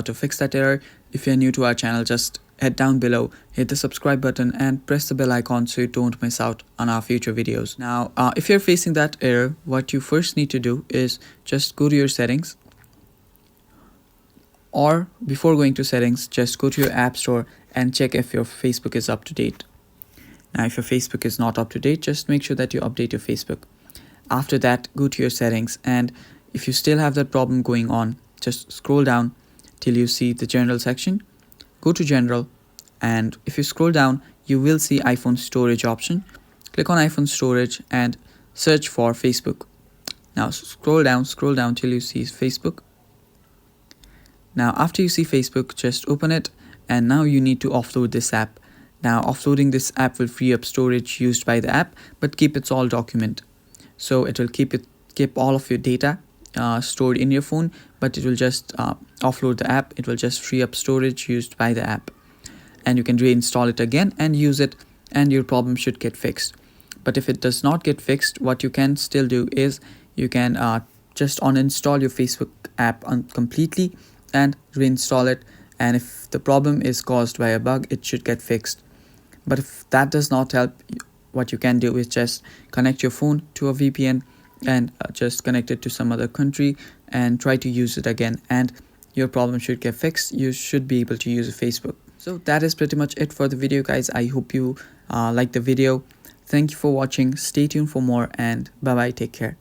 To fix that error, if you're new to our channel, just head down below, hit the subscribe button and press the bell icon so you don't miss out on our future videos. Now, if you're facing that error, what you first need to do is just go to your settings, or before going to settings, just go to your app store and check if your Facebook is up to date. Now, if your Facebook is not up to date, just make sure that you update your Facebook. After that, go to your settings, and if you still have that problem going on, just scroll down till you see the general section. Go to general, and if you scroll down, you will see iPhone storage option. Click on iPhone storage and search for Facebook. Now scroll down till you see Facebook. Now after you see Facebook, just open it, and now you need to offload this app. Now offloading this app will free up storage used by the app, but keep its all document. So it will keep all of your data stored in your phone, but it will just offload the app. It will just free up storage used by the app, and you can reinstall it again and use it, and your problem should get fixed. But if it does not get fixed, what you can still do is you can just uninstall your Facebook app completely and reinstall it, and if the problem is caused by a bug, it should get fixed. But if that does not help, what you can do is just connect your phone to a VPN and just connect it to some other country and try to use it again, and your problem should get fixed. You should be able to use Facebook. So that is pretty much it for the video, guys. I hope you liked the video. Thank you for watching. Stay tuned for more, and bye bye. Take care.